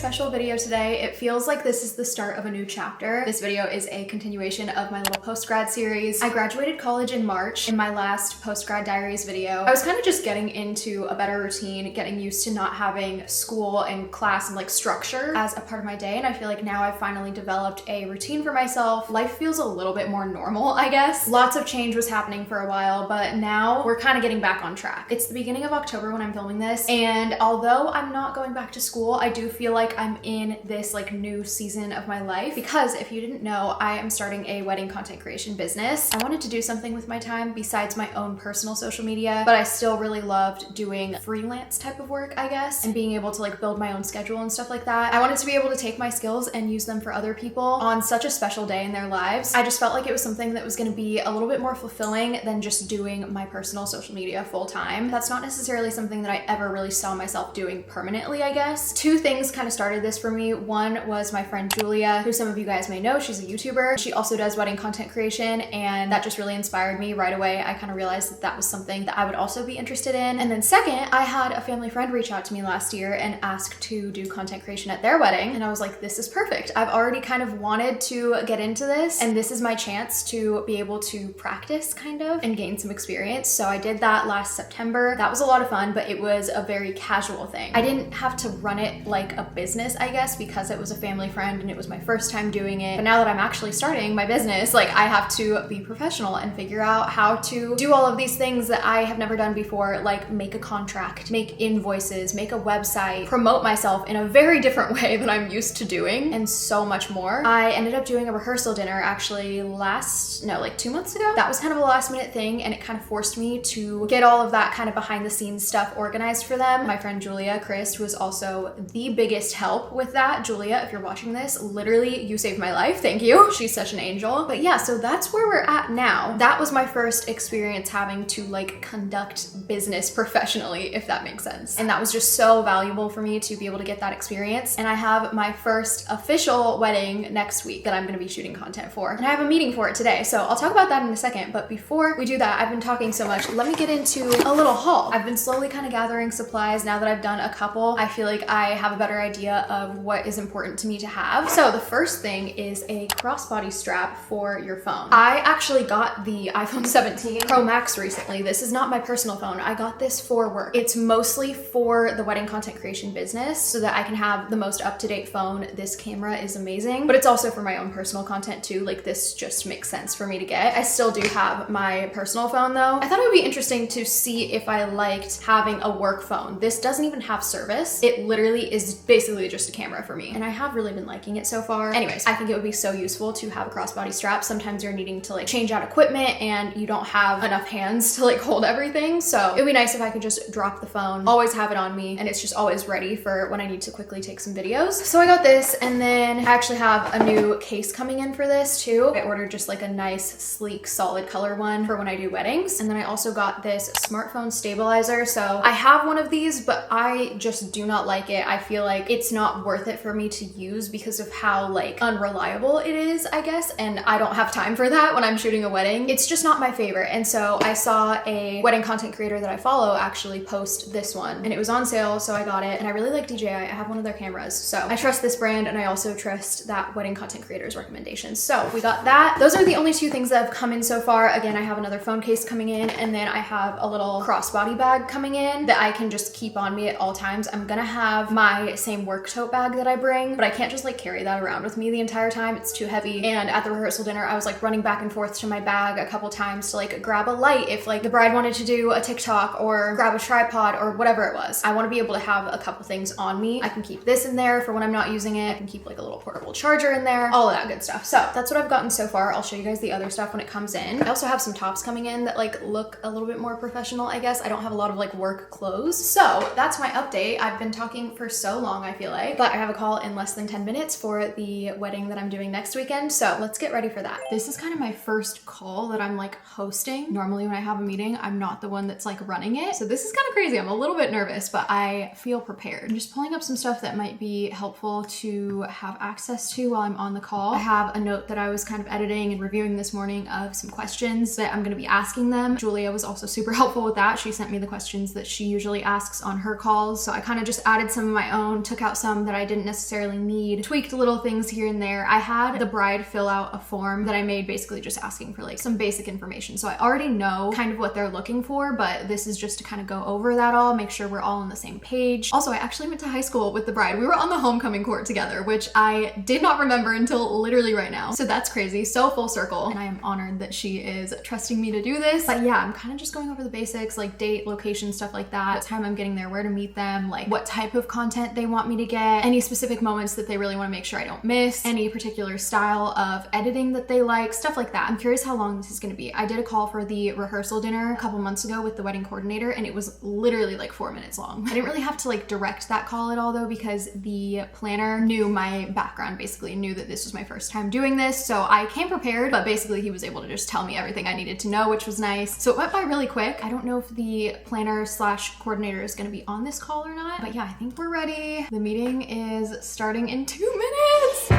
special video today. It feels like this is the start of a new chapter. This video is a continuation of my little post-grad series. I graduated college in March. In my last post-grad diaries video, I was kind of just getting into a better routine, getting used to not having school and class and like structure as a part of my day. And I feel like now I've finally developed a routine for myself. Life feels a little bit more normal, I guess. Lots of change was happening for a while, but now we're kind of getting back on track. It's the beginning of October when I'm filming this, and although I'm not going back to school, I do feel like I'm in this like new season of my life because if you didn't know, I am starting a wedding content creation business. I wanted to do something with my time besides my own personal social media, but I still really loved doing freelance type of work, I guess, and being able to like build my own schedule and stuff like that. I wanted to be able to take my skills and use them for other people on such a special day in their lives. I just felt like it was something that was going to be a little bit more fulfilling than just doing my personal social media full time. That's not necessarily something that I ever really saw myself doing permanently, I guess. Two things kind of started this for me. One was my friend Julia, who some of you guys may know. She's a YouTuber. She also does wedding content creation, and that just really inspired me right away. I kind of realized that that was something that I would also be interested in. And then second, I had a family friend reach out to me last year and ask to do content creation at their wedding, and I was like, this is perfect. I've already kind of wanted to get into this, and this is my chance to be able to practice kind of and gain some experience. So I did that last September. That was a lot of fun, but it was a very casual thing. I didn't have to run it like a business, I guess, because it was a family friend and it was my first time doing it. But now that I'm actually starting my business, like I have to be professional and figure out how to do all of these things that I have never done before, like make a contract, make invoices, make a website, promote myself in a very different way than I'm used to doing, and so much more. I ended up doing a rehearsal dinner actually like 2 months ago. That was kind of a last minute thing, and it kind of forced me to get all of that kind of behind the scenes stuff organized for them. My friend Julia, Chris, was also the biggest help with that. Julia, if you're watching this, literally you saved my life. Thank you. She's such an angel. But yeah, so that's where we're at now. That was my first experience having to like conduct business professionally, if that makes sense. And that was just so valuable for me to be able to get that experience. And I have my first official wedding next week that I'm going to be shooting content for. And I have a meeting for it today. So I'll talk about that in a second. But before we do that, I've been talking so much. Let me get into a little haul. I've been slowly kind of gathering supplies. Now that I've done a couple, I feel like I have a better idea of what is important to me to have. So the first thing is a crossbody strap for your phone. I actually got the iPhone 17 Pro Max recently. This is not my personal phone. I got this for work. It's mostly for the wedding content creation business so that I can have the most up-to-date phone. This camera is amazing, but it's also for my own personal content too. Like this just makes sense for me to get. I still do have my personal phone though. I thought it would be interesting to see if I liked having a work phone. This doesn't even have service. It literally is basically just a camera for me, and I have really been liking it so far. Anyways, I think it would be so useful to have a crossbody strap. Sometimes you're needing to like change out equipment and you don't have enough hands to like hold everything. So it would be nice if I could just drop the phone, always have it on me, and it's just always ready for when I need to quickly take some videos. So I got this, and then I actually have a new case coming in for this too. I ordered just like a nice, sleek, solid color one for when I do weddings. And then I also got this smartphone stabilizer. So I have one of these, but I just do not like it. I feel like it's not worth it for me to use because of how like unreliable it is, I guess. And I don't have time for that when I'm shooting a wedding. It's just not my favorite. And so I saw a wedding content creator that I follow actually post this one, and it was on sale. So I got it, and I really like DJI. I have one of their cameras. So I trust this brand, and I also trust that wedding content creator's recommendations. So we got that. Those are the only two things that have come in so far. Again, I have another phone case coming in, and then I have a little crossbody bag coming in that I can just keep on me at all times. I'm gonna have my same work tote bag that I bring, but I can't just like carry that around with me the entire time. It's too heavy. And at the rehearsal dinner, I was like running back and forth to my bag a couple times to like grab a light if like the bride wanted to do a TikTok or grab a tripod or whatever it was. I want to be able to have a couple things on me. I can keep this in there for when I'm not using it. I can keep like a little portable charger in there, all of that good stuff. So that's what I've gotten so far. I'll show you guys the other stuff when it comes in. I also have some tops coming in that like look a little bit more professional, I guess. I don't have a lot of like work clothes. So that's my update. I've been talking for so long, I feel like, but I have a call in less than 10 minutes for the wedding that I'm doing next weekend. So let's get ready for that. This is kind of my first call that I'm like hosting. Normally when I have a meeting, I'm not the one that's like running it. So this is kind of crazy. I'm a little bit nervous, but I feel prepared. I'm just pulling up some stuff that might be helpful to have access to while I'm on the call. I have a note that I was kind of editing and reviewing this morning of some questions that I'm going to be asking them. Julia was also super helpful with that. She sent me the questions that she usually asks on her calls. So I kind of just added some of my own, took out got some that I didn't necessarily need, tweaked little things here and there. I had the bride fill out a form that I made basically just asking for like some basic information. So I already know kind of what they're looking for, but this is just to kind of go over that all, make sure we're all on the same page. Also, I actually went to high school with the bride. We were on the homecoming court together, which I did not remember until literally right now. So that's crazy, so full circle. And I am honored that she is trusting me to do this. But yeah, I'm kind of just going over the basics, like date, location, stuff like that, what time I'm getting there, where to meet them, like what type of content they want me to get, any specific moments that they really want to make sure I don't miss, any particular style of editing that they like, stuff like that. I'm curious how long this is going to be. I did a call for the rehearsal dinner a couple months ago with the wedding coordinator, and it was literally like 4 minutes long. I didn't really have to like direct that call at all though, because the planner knew my background, basically knew that this was my first time doing this. So I came prepared, but basically he was able to just tell me everything I needed to know, which was nice. So it went by really quick. I don't know if the planner slash coordinator is going to be on this call or not, but yeah, I think we're ready. The meeting is starting in 2 minutes.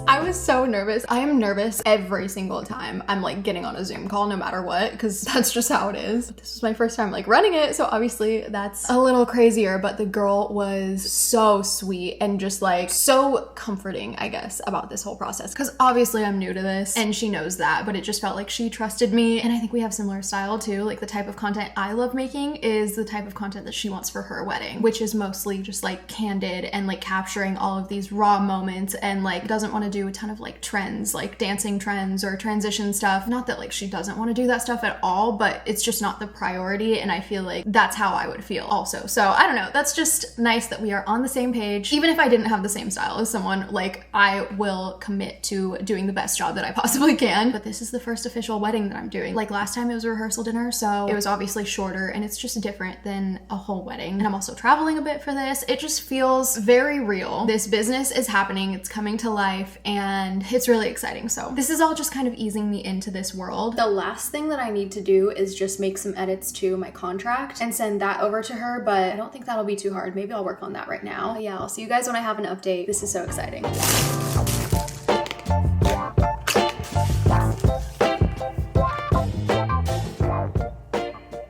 I was so nervous. I am nervous every single time I'm like getting on a Zoom call, no matter what, because that's just how it is. This was my first time like running it, so obviously that's a little crazier, but the girl was so sweet and just like so comforting, I guess, about this whole process, because obviously I'm new to this and she knows that, but it just felt like she trusted me. And I think we have similar style too. Like the type of content I love making is the type of content that she wants for her wedding, which is mostly just like candid and like capturing all of these raw moments, and like doesn't want to do a ton of like trends, like dancing trends or transition stuff. Not that like she doesn't want to do that stuff at all, but it's just not the priority, and I feel like that's how I would feel also. So I don't know, that's just nice that we are on the same page. Even if I didn't have the same style as someone, like I will commit to doing the best job that I possibly can. But this is the first official wedding that I'm doing. Like last time it was a rehearsal dinner, so it was obviously shorter, and it's just different than a whole wedding. And I'm also traveling a bit for this. It just feels very real. This business is happening, it's coming to life, and it's really exciting. So this is all just kind of easing me into this world. The last thing that I need to do is just make some edits to my contract and send that over to her, but I don't think that'll be too hard. Maybe I'll work on that right now. But yeah, I'll see you guys when I have an update. This is so exciting.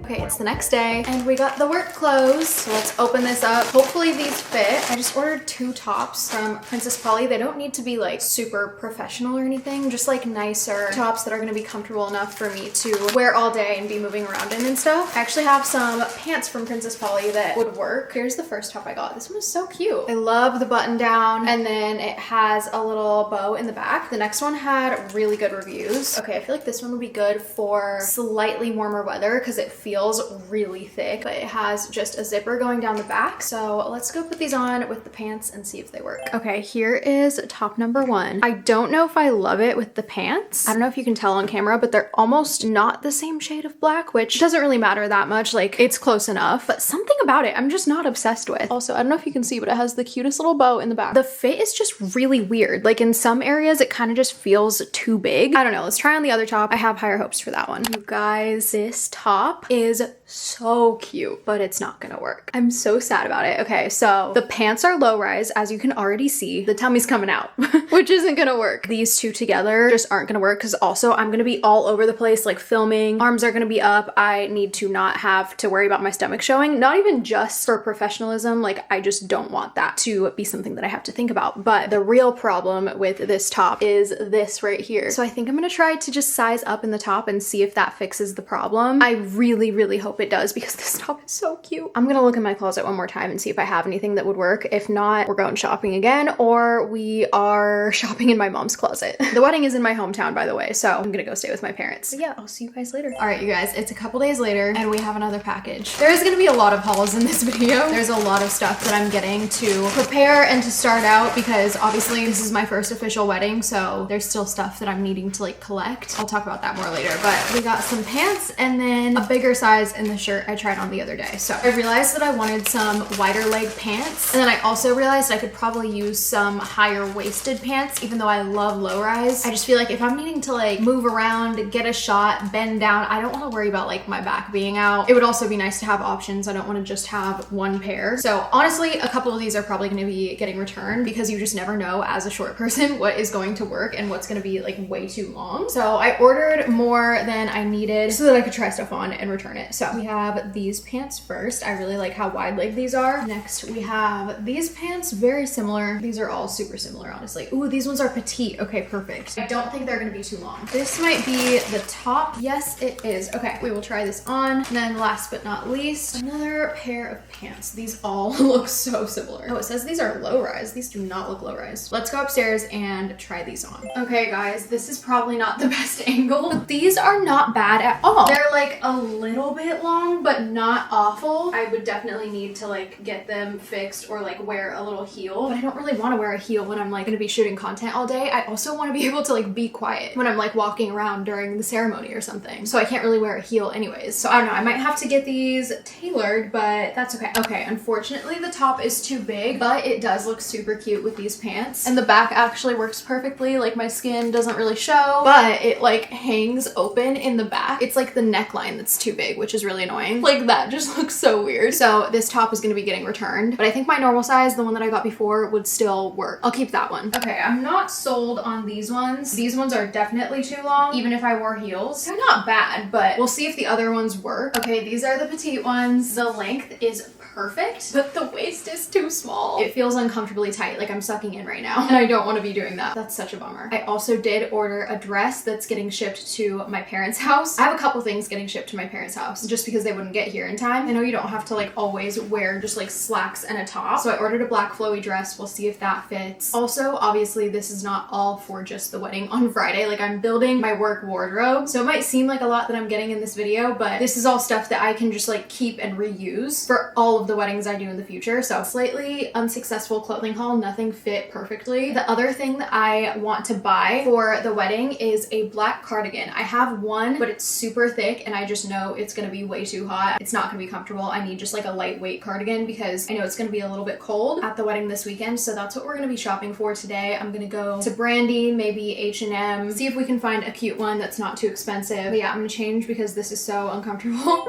Okay, it's the next day and we got the work clothes. So let's open this up. Hopefully these fit. I just ordered 2 tops from Princess Polly. They don't need to be like super professional or anything, just like nicer tops that are gonna be comfortable enough for me to wear all day and be moving around in and stuff. I actually have some pants from Princess Polly that would work. Here's the first top I got. This one is so cute. I love the button down, and then it has a little bow in the back. The next one had really good reviews. Okay, I feel like this one would be good for slightly warmer weather because it feels really thick, but it has just a zipper going down the back. So let's go put these on with the pants and see if they work. Okay, here is top number 1. I don't know if I love it with the pants. I don't know if you can tell on camera, but they're almost not the same shade of black, which doesn't really matter that much. Like it's close enough, but something about it I'm just not obsessed with. Also, I don't know if you can see, but it has the cutest little bow in the back. The fit is just really weird. Like in some areas it kind of just feels too big. I don't know. Let's try on the other top. I have higher hopes for that one. You guys, this top is so cute, but it's not gonna work. I'm so sad about it. Okay, so the pants are low rise, as you can already see. The tummy's coming out, which isn't gonna work. These two together just aren't gonna work, because also I'm gonna be all over the place, like filming. Arms are gonna be up. I need to not have to worry about my stomach showing, not even just for professionalism. Like I just don't want that to be something that I have to think about. But the real problem with this top is this right here. So I think I'm gonna try to just size up in the top and see if that fixes the problem. I really hope it does, because this top is so cute. I'm gonna look in my closet one more time and see if I have anything that would work. If not, we're going shopping again, or we are shopping in my mom's closet. The wedding is in my hometown, by the way, so I'm gonna go stay with my parents. But yeah, I'll see you guys later. All right, you guys, it's a couple days later and we have another package. There is gonna be a lot of hauls in this video. There's a lot of stuff that I'm getting to prepare and to start out, because obviously this is my first official wedding, so there's still stuff that I'm needing to like collect. I'll talk about that more later, but we got some pants and then a bigger size size in the shirt I tried on the other day. So I realized that I wanted some wider leg pants, and then I also realized I could probably use some higher waisted pants, even though I love low rise. I just feel like if I'm needing to like move around, get a shot, bend down, I don't want to worry about like my back being out. It would also be nice to have options. I don't want to just have one pair. So honestly, a couple of these are probably going to be getting returned because you just never know as a short person what is going to work and what's going to be like way too long. So I ordered more than I needed so that I could try stuff on and return it. So we have these pants first. I really like how wide leg these are. Next we have these pants, very similar. These are all super similar, honestly. Ooh, these ones are petite. Okay, perfect. I don't think they're going to be too long. This might be the top. Yes, it is. Okay, we will try this on. And then last but not least, another pair of pants. These all look so similar. Oh, it says these are low rise. These do not look low rise. Let's go upstairs and try these on. Okay, guys, this is probably not the best angle, but these are not bad at all. They're like a little bit long, but not awful. I would definitely need to like get them fixed or like wear a little heel, but I don't really want to wear a heel when I'm like going to be shooting content all day. I also want to be able to like be quiet when I'm like walking around during the ceremony or something. So I can't really wear a heel anyways. So I don't know, I might have to get these tailored, but that's okay. Okay, unfortunately the top is too big, but it does look super cute with these pants. And the back actually works perfectly. Like my skin doesn't really show, but it like hangs open in the back. It's like the neckline that's too big, which is really annoying. Like that just looks so weird. So this top is going to be getting returned, but I think my normal size, the one that I got before, would still work. I'll keep that one. Okay, I'm not sold on these ones. These ones are definitely too long, even if I wore heels. They're not bad, but we'll see if the other ones work. Okay, these are the petite ones. The length is perfect, but the waist is too small. It feels uncomfortably tight, like I'm sucking in right now, and I don't want to be doing that. That's such a bummer. I also did order a dress that's getting shipped to my parents' house. I have a couple things getting shipped to my parents' house just because they wouldn't get here in time. I know you don't have to like always wear just like slacks and a top, so I ordered a black flowy dress. We'll see if that fits. Also, obviously this is not all for just the wedding on Friday. Like I'm building my work wardrobe, so it might seem like a lot that I'm getting in this video, but this is all stuff that I can just like keep and reuse for all of the weddings I do in the future. So slightly unsuccessful clothing haul, nothing fit perfectly. The other thing that I want to buy for the wedding is a black cardigan. I have one, but it's super thick and I just know it's gonna be way too hot. It's not gonna be comfortable. I need just like a lightweight cardigan because I know it's gonna be a little bit cold at the wedding this weekend. So that's what we're gonna be shopping for today. I'm gonna go to Brandy, maybe H&M, see if we can find a cute one that's not too expensive. But yeah, I'm gonna change because this is so uncomfortable.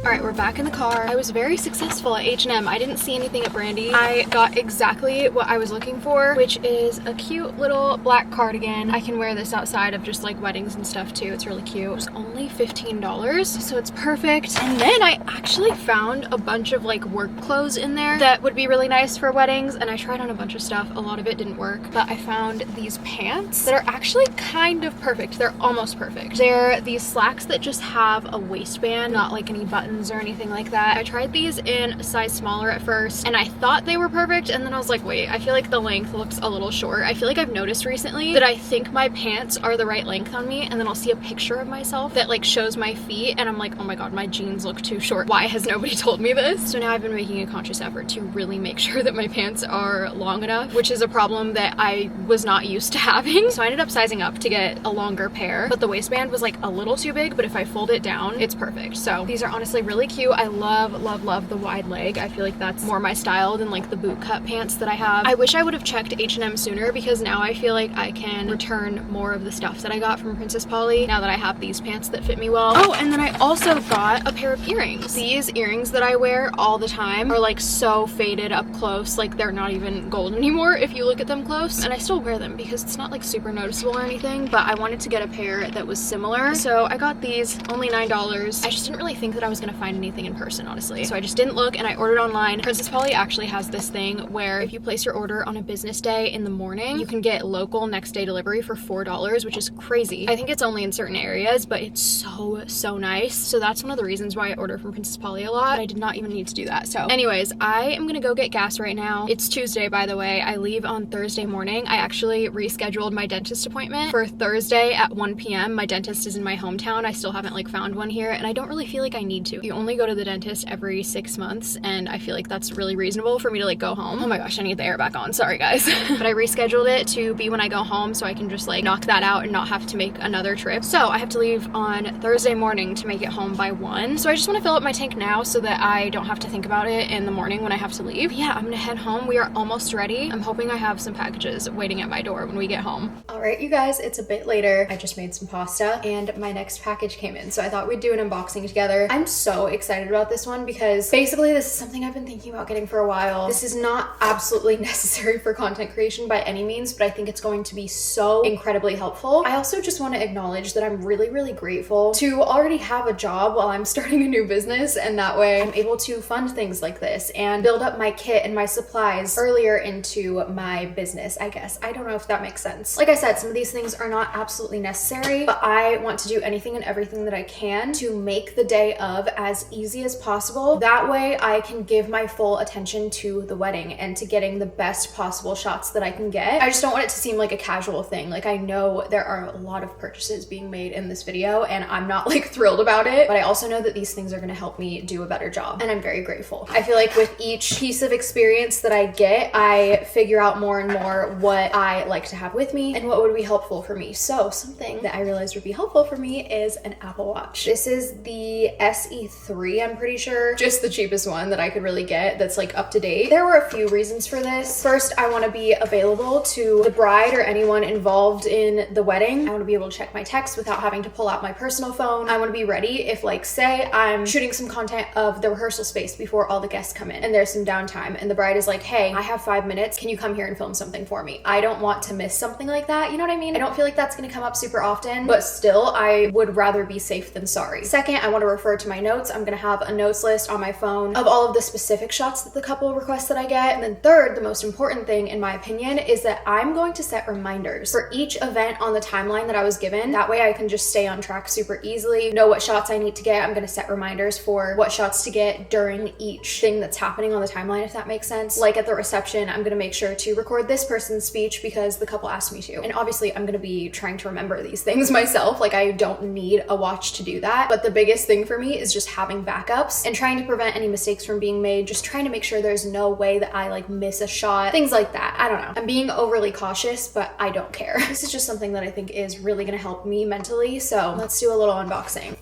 Alright, we're back in the car. I was very successful at H&M. I didn't see anything at Brandy. I got exactly what I was looking for, which is a cute little black cardigan. I can wear this outside of just like weddings and stuff too. It's really cute. It was only $15, so it's perfect. And then I actually found a bunch of like work clothes in there that would be really nice for weddings, and I tried on a bunch of stuff. A lot of it didn't work, but I found these pants that are actually kind of perfect. They're almost perfect. They're these slacks that just have a waistband, not like any buttons or anything like that. I tried these in a size smaller at first and I thought they were perfect, and then I was like, wait, I feel like the length looks a little short. I feel like I've noticed recently that I think my pants are the right length on me, and then I'll see a picture of myself that like shows my feet and I'm like, oh my god, my jeans look too short. Why has nobody told me this? So now I've been making a conscious effort to really make sure that my pants are long enough, which is a problem that I was not used to having. So I ended up sizing up to get a longer pair, but the waistband was like a little too big, but if I fold it down, it's perfect. So these are honestly really cute. I love the wide leg. I feel like that's more my style than like the boot cut pants that I have. I wish I would have checked H&M sooner because now I feel like I can return more of the stuff that I got from Princess Polly now that I have these pants that fit me well. Oh, and then I also got a pair of earrings. These earrings that I wear all the time are like so faded up close, like they're not even gold anymore if you look at them close, and I still wear them because it's not like super noticeable or anything, but I wanted to get a pair that was similar, so I got these, only $9. I just didn't really think that I was gonna find anything in person, honestly, so I just didn't look and I ordered online. Princess Polly actually has this thing where if you place your order on a business day in the morning, you can get local next day delivery for $4, which is crazy. I think it's only in certain areas, but it's so nice. So that's one of the reasons why I order from Princess Polly a lot. I did not even need to do that. So anyways, I am gonna go get gas right now. It's Tuesday, by the way. I leave on Thursday morning. I actually rescheduled my dentist appointment for Thursday at 1 p.m. My dentist is in my hometown. I still haven't like found one here, and I don't really feel like I need to. The only go to the dentist every 6 months, and I feel like that's really reasonable for me to like go home. Oh my gosh, I need the air back on. Sorry guys. But I rescheduled it to be when I go home so I can just like knock that out and not have to make another trip. So I have to leave on Thursday morning to make it home by 1. So I just want to fill up my tank now so that I don't have to think about it in the morning when I have to leave. Yeah, I'm gonna head home. We are almost ready. I'm hoping I have some packages waiting at my door when we get home. All right, you guys, it's a bit later. I just made some pasta and my next package came in. So I thought we'd do an unboxing together. I'm so excited about this one because basically this is something I've been thinking about getting for a while. This is not absolutely necessary for content creation by any means, but I think it's going to be so incredibly helpful. I also just want to acknowledge that I'm really, really grateful to already have a job while I'm starting a new business, and that way I'm able to fund things like this and build up my kit and my supplies earlier into my business, I guess. I don't know if that makes sense. Like I said, some of these things are not absolutely necessary, but I want to do anything and everything that I can to make the day of as easy as possible. That way I can give my full attention to the wedding and to getting the best possible shots that I can get. I just don't want it to seem like a casual thing. Like, I know there are a lot of purchases being made in this video and I'm not like thrilled about it, but I also know that these things are gonna help me do a better job, and I'm very grateful. I feel like with each piece of experience that I get, I figure out more and more what I like to have with me and what would be helpful for me. So something that I realized would be helpful for me is an Apple Watch. This is the SE3, I'm pretty sure. Just the cheapest one that I could really get that's like up to date. There were a few reasons for this. First, I want to be available to the bride or anyone involved in the wedding. I want to be able to check my texts without having to pull out my personal phone. I want to be ready if, like, say I'm shooting some content of the rehearsal space before all the guests come in and there's some downtime and the bride is like, hey, I have 5 minutes, can you come here and film something for me? I don't want to miss something like that, you know what I mean? I don't feel like that's gonna come up super often, but still, I would rather be safe than sorry. Second, I want to refer to my notes. I'm gonna have a notes list on my phone of all of the specific shots that the couple requests that I get. And then third, the most important thing in my opinion is that I'm going to set reminders for each event on the timeline that I was given. That way I can just stay on track super easily, know what shots I need to get. I'm gonna set reminders for what shots to get during each thing that's happening on the timeline, if that makes sense. Like at the reception, I'm gonna make sure to record this person's speech because the couple asked me to. And obviously I'm gonna be trying to remember these things myself. Like, I don't need a watch to do that. But the biggest thing for me is just having backups and trying to prevent any mistakes from being made, just trying to make sure there's no way that I like miss a shot, things like that. I don't know. I'm being overly cautious, but I don't care. This is just something that I think is really gonna help me mentally. So let's do a little unboxing.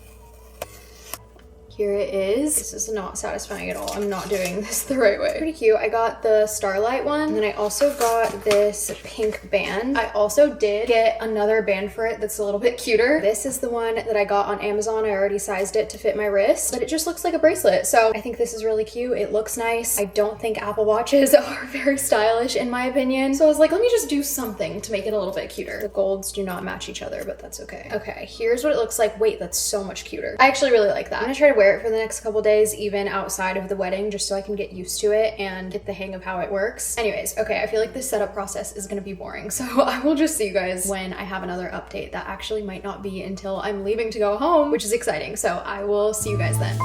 Here it is. This is not satisfying at all. I'm not doing this the right way. Pretty cute. I got the Starlight one, and then I also got this pink band. I also did get another band for it that's a little bit cuter. This is the one that I got on Amazon. I already sized it to fit my wrist, but it just looks like a bracelet. So I think this is really cute. It looks nice. I don't think Apple Watches are very stylish in my opinion. So I was like, let me just do something to make it a little bit cuter. The golds do not match each other, but that's okay. Okay, here's what it looks like. Wait, that's so much cuter. I actually really like that. I'm gonna try to wear it for the next couple days, even outside of the wedding, just so I can get used to it and get the hang of how it works. Anyways, okay, I feel like this setup process is gonna be boring, so I will just see you guys when I have another update that actually might not be until I'm leaving to go home, which is exciting. So I will see you guys then.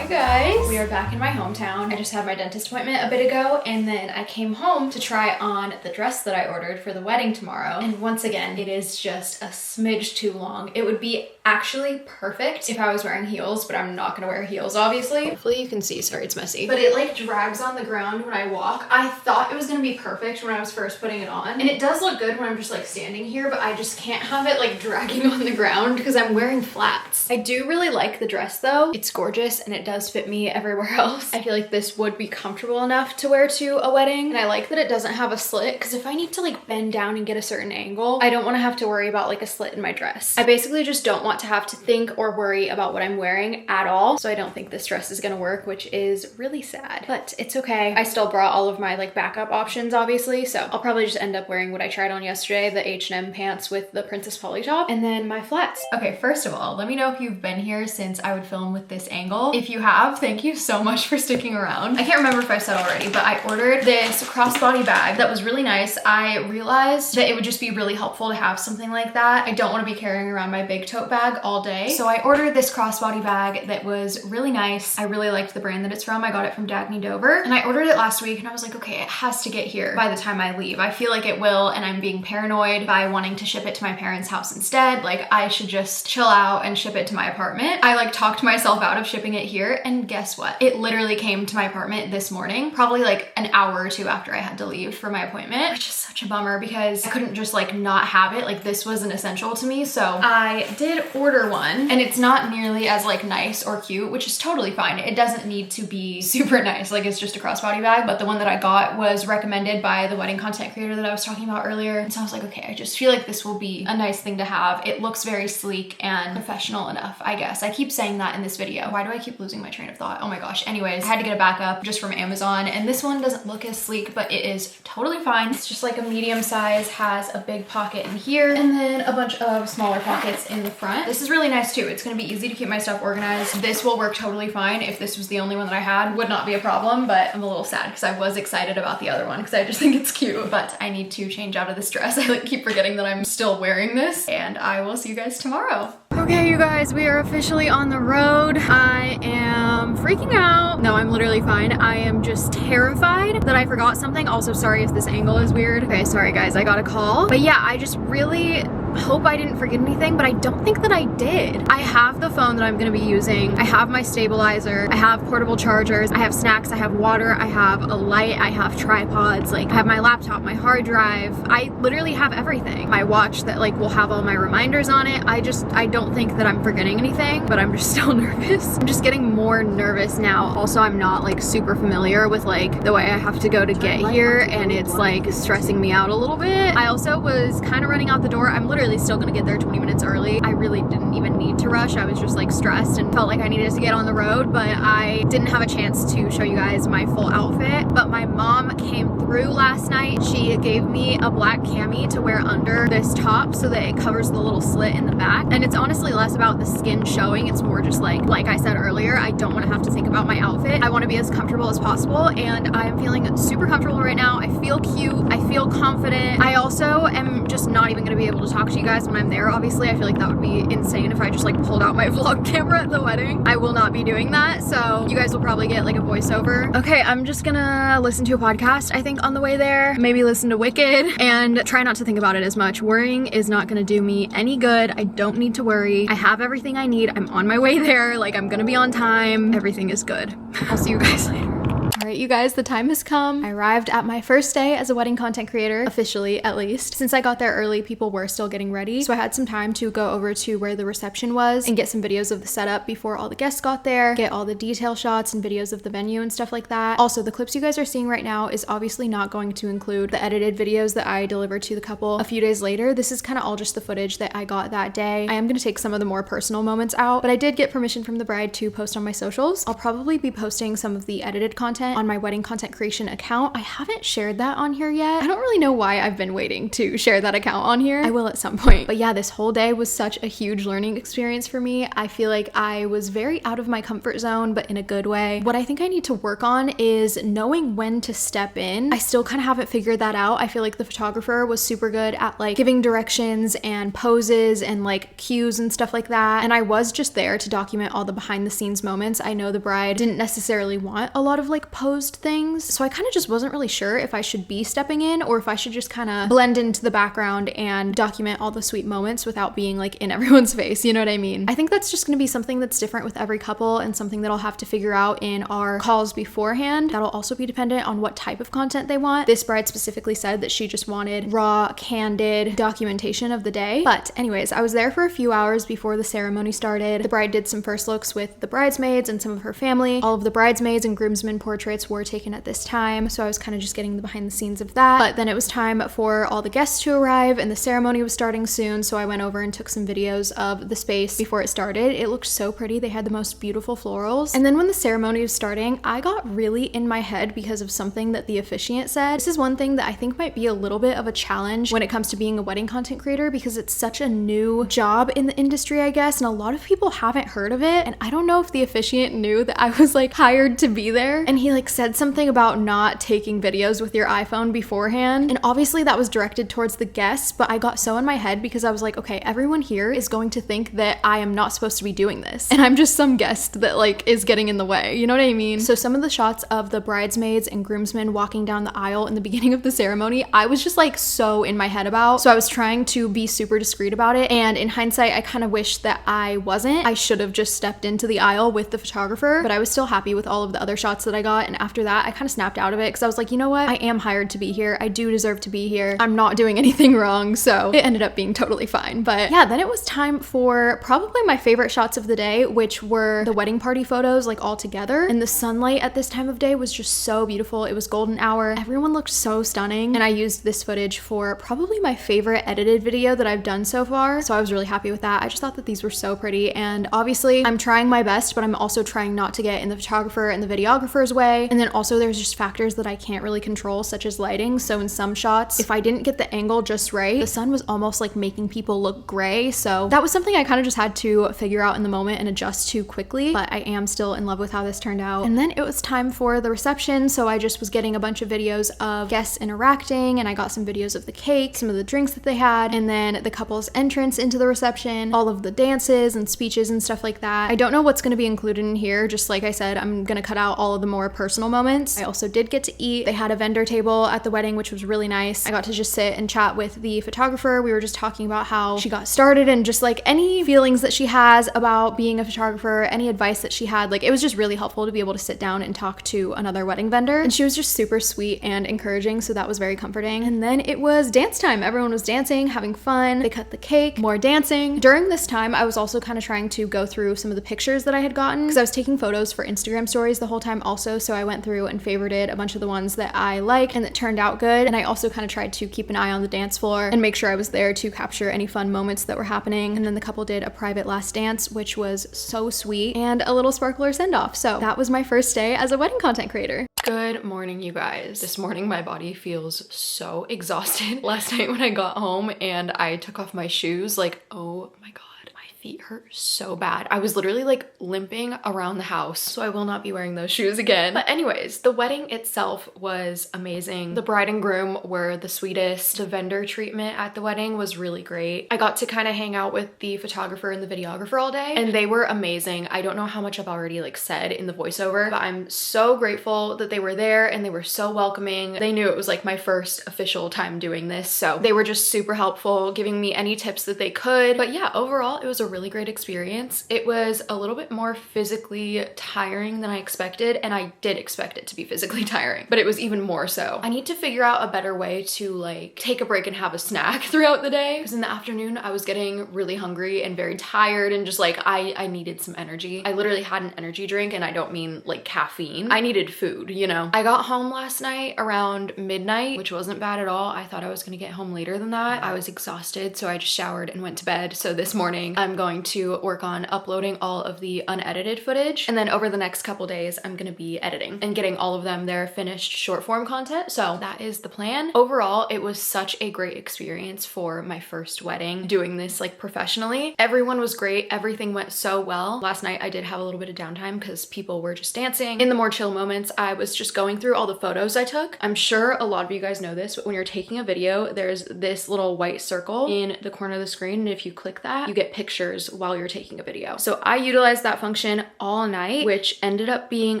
Guys, we are back in my hometown. I just had my dentist appointment a bit ago, and then I came home to try on the dress that I ordered for the wedding tomorrow. And once again, it is just a smidge too long. It would be actually perfect if I was wearing heels, but I'm not gonna wear heels, obviously. Hopefully you can see, sorry, it's messy. But it like drags on the ground when I walk. I thought it was gonna be perfect when I was first putting it on. And it does look good when I'm just like standing here, but I just can't have it like dragging on the ground because I'm wearing flats. I do really like the dress though. It's gorgeous and it does fit me everywhere else. I feel like this would be comfortable enough to wear to a wedding. And I like that it doesn't have a slit, because if I need to like bend down and get a certain angle, I don't want to have to worry about like a slit in my dress. I basically just don't want to have to think or worry about what I'm wearing at all. So I don't think this dress is gonna work, which is really sad, but it's okay. I still brought all of my like backup options, obviously. So I'll probably just end up wearing what I tried on yesterday, the H&M pants with the Princess Polly top, and then my flats. Okay, first of all, let me know if you've been here since I would film with this angle. If you have, thank you so much for sticking around. I can't remember if I said already, but I ordered this crossbody bag that was really nice. I realized that it would just be really helpful to have something like that. I don't want to be carrying around my big tote bag all day. So I ordered this crossbody bag that was really nice. I really liked the brand that it's from. I got it from Dagny Dover, and I ordered it last week, and I was like, okay, it has to get here by the time I leave. I feel like it will, and I'm being paranoid by wanting to ship it to my parents' house instead. Like, I should just chill out and ship it to my apartment. I like talked myself out of shipping it here, and guess what? It literally came to my apartment this morning, probably like an hour or two after I had to leave for my appointment, which is such a bummer because I couldn't just like not have it. Like, this was an essential to me. So I did order one, and it's not nearly as like nice or cute, which is totally fine. It doesn't need to be super nice. Like, it's just a crossbody bag, but the one that I got was recommended by the wedding content creator that I was talking about earlier. And so I was like, okay, I just feel like this will be a nice thing to have. It looks very sleek and professional enough, I guess. I keep saying that in this video. Why do I keep losing my train of thought? Oh my gosh. Anyways, I had to get a backup just from Amazon, and this one doesn't look as sleek, but it is totally fine. It's just like a medium size, has a big pocket in here, and then a bunch of smaller pockets in the front. This is really nice too. It's gonna be easy to keep my stuff organized. This will work totally fine. If this was the only one that I had, would not be a problem, but I'm a little sad because I was excited about the other one because I just think it's cute, but I need to change out of this dress. I like keep forgetting that I'm still wearing this, and I will see you guys tomorrow. Okay, you guys, we are officially on the road. I am freaking out. No, I'm literally fine. I am just terrified that I forgot something. Also, sorry if this angle is weird. Okay, sorry guys, I got a call. But yeah, I just really hope I didn't forget anything, but I don't think that I did. I have the phone that I'm gonna be using. I have my stabilizer. I have portable chargers. I have snacks. I have water. I have a light. I have tripods. Like, I have my laptop, my hard drive. I literally have everything. My watch that like will have all my reminders on it. I don't think that I'm forgetting anything, but I'm just still nervous. I'm just getting more nervous now. Also, I'm not like super familiar with like the way I have to go to get here, and it's like stressing me out a little bit. I also was kind of running out the door. I'm literally still gonna get there 20 minutes early. I really didn't even need to rush. I was just like stressed and felt like I needed to get on the road, but I didn't have a chance to show you guys my full outfit. But my mom came through last night. She gave me a black cami to wear under this top so that it covers the little slit in the back. And it's honestly less about the skin showing. It's more just like I said earlier, I don't want to have to think about my outfit. I want to be as comfortable as possible, and I'm feeling super comfortable right now. I feel cute. I feel confident. I also am just not even going to be able to talk to you guys when I'm there. Obviously, I feel like that would be insane if I just like pulled out my vlog camera at the wedding. I will not be doing that, so you guys will probably get like a voiceover. Okay, I'm just gonna listen to a podcast, I think, on the way there. Maybe listen to Wicked and try not to think about it as much. Worrying is not gonna do me any good. I don't need to worry. I have everything I need. I'm on my way there. Like, I'm gonna be on time. Everything is good. I'll see you guys later. All right, you guys, the time has come. I arrived at my first day as a wedding content creator, officially at least. Since I got there early, people were still getting ready, so I had some time to go over to where the reception was and get some videos of the setup before all the guests got there, get all the detail shots and videos of the venue and stuff like that. Also, the clips you guys are seeing right now is obviously not going to include the edited videos that I delivered to the couple a few days later. This is kind of all just the footage that I got that day. I am going to take some of the more personal moments out, but I did get permission from the bride to post on my socials. I'll probably be posting some of the edited content on my wedding content creation account. I haven't shared that on here yet. I don't really know why I've been waiting to share that account on here. I will at some point. But yeah, this whole day was such a huge learning experience for me. I feel like I was very out of my comfort zone, but in a good way. What I think I need to work on is knowing when to step in. I still kind of haven't figured that out. I feel like the photographer was super good at like giving directions and poses and like cues and stuff like that. And I was just there to document all the behind the scenes moments. I know the bride didn't necessarily want a lot of like posed things, so I kind of just wasn't really sure if I should be stepping in or if I should just kind of blend into the background and document all the sweet moments without being like in everyone's face, you know what I mean? I think that's just going to be something that's different with every couple and something that I'll have to figure out in our calls beforehand. That'll also be dependent on what type of content they want. This bride specifically said that she just wanted raw, candid documentation of the day. But anyways, I was there for a few hours before the ceremony started. The bride did some first looks with the bridesmaids and some of her family. All of the bridesmaids and groomsmen portraits portraits were taken at this time, so I was kind of just getting the behind the scenes of that. But then it was time for all the guests to arrive and the ceremony was starting soon, so I went over and took some videos of the space before it started. It looked so pretty. They had the most beautiful florals. And then when the ceremony was starting, I got really in my head because of something that the officiant said. This is one thing that I think might be a little bit of a challenge when it comes to being a wedding content creator, because it's such a new job in the industry, I guess, and a lot of people haven't heard of it. And I don't know if the officiant knew that I was like hired to be there. And he like said something about not taking videos with your iPhone beforehand. And obviously that was directed towards the guests, but I got so in my head because I was like, okay, everyone here is going to think that I am not supposed to be doing this. And I'm just some guest that like is getting in the way. You know what I mean? So some of the shots of the bridesmaids and groomsmen walking down the aisle in the beginning of the ceremony, I was just like so in my head about. So I was trying to be super discreet about it. And in hindsight, I kind of wish that I wasn't. I should have just stepped into the aisle with the photographer, but I was still happy with all of the other shots that I got. And after that, I kind of snapped out of it because I was like, you know what? I am hired to be here. I do deserve to be here. I'm not doing anything wrong. So it ended up being totally fine. But yeah, then it was time for probably my favorite shots of the day, which were the wedding party photos like all together. And the sunlight at this time of day was just so beautiful. It was golden hour. Everyone looked so stunning. And I used this footage for probably my favorite edited video that I've done so far. So I was really happy with that. I just thought that these were so pretty. And obviously I'm trying my best, but I'm also trying not to get in the photographer and the videographer's way. And then also there's just factors that I can't really control, such as lighting. So in some shots, if I didn't get the angle just right, the sun was almost like making people look gray. So that was something I kind of just had to figure out in the moment and adjust to quickly, but I am still in love with how this turned out. And then it was time for the reception. So I just was getting a bunch of videos of guests interacting, and I got some videos of the cake, some of the drinks that they had, and then the couple's entrance into the reception, all of the dances and speeches and stuff like that. I don't know what's going to be included in here. Just like I said, I'm going to cut out all of the more personal moments. I also did get to eat. They had a vendor table at the wedding, which was really nice. I got to just sit and chat with the photographer. We were just talking about how she got started and just like any feelings that she has about being a photographer, any advice that she had. Like, it was just really helpful to be able to sit down and talk to another wedding vendor. And she was just super sweet and encouraging, so that was very comforting. And then it was dance time. Everyone was dancing, having fun. They cut the cake, more dancing. During this time, I was also kind of trying to go through some of the pictures that I had gotten because I was taking photos for Instagram stories the whole time also. So I went through and favorited a bunch of the ones that I liked and that turned out good. And I also kind of tried to keep an eye on the dance floor and make sure I was there to capture any fun moments that were happening. And then the couple did a private last dance, which was so sweet, and a little sparkler send off. So that was my first day as a wedding content creator. Good morning, you guys. This morning my body feels so exhausted. Last night when I got home and I took off my shoes, like, oh my God, my feet hurt so bad. I was literally like limping around the house, so I will not be wearing those shoes again. But anyways, the wedding itself was amazing. The bride and groom were the sweetest. The vendor treatment at the wedding was really great. I got to kind of hang out with the photographer and the videographer all day, and they were amazing. I don't know how much I've already like said in the voiceover, but I'm so grateful that they were there and they were so welcoming. They knew it was like my first official time doing this, so they were just super helpful, giving me any tips that they could. But yeah, overall, it was a really great experience. It was a little bit more physically tiring than I expected, and I did expect it to be physically tiring, but it was even more so. I need to figure out a better way to like take a break and have a snack throughout the day, because in the afternoon I was getting really hungry and very tired and just like I needed some energy. I literally had an energy drink, and I don't mean like caffeine. I needed food, you know? I got home last night around midnight, which wasn't bad at all. I thought I was gonna get home later than that. I was exhausted, so I just showered and went to bed. So this morning I'm going to work on uploading all of the unedited footage, and then over the next couple days I'm gonna be editing and getting all of them their finished short form content. So that is the plan. Overall, it was such a great experience for my first wedding, doing this like professionally. Everyone was great. Everything went so well. Last night I did have a little bit of downtime because people were just dancing. In the more chill moments, I was just going through all the photos I took. I'm sure a lot of you guys know this, but when you're taking a video, there's this little white circle in the corner of the screen, and if you click that, you get pictures while you're taking a video. So I utilized that function all night, which ended up being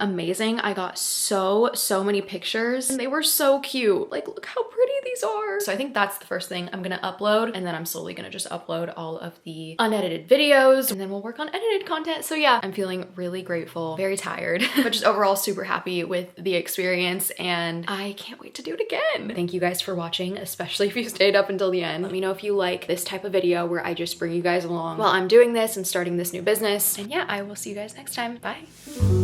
amazing. I got so many pictures, and they were so cute. Like, look how pretty these are. So I think that's the first thing I'm gonna upload, and then I'm slowly gonna just upload all of the unedited videos, and then we'll work on edited content. So yeah, I'm feeling really grateful, very tired, but just overall super happy with the experience, and I can't wait to do it again. Thank you guys for watching, especially if you stayed up until the end. Let me know if you like this type of video where I just bring you guys along while I'm doing this and starting this new business. And yeah, I will see you guys next time. Bye.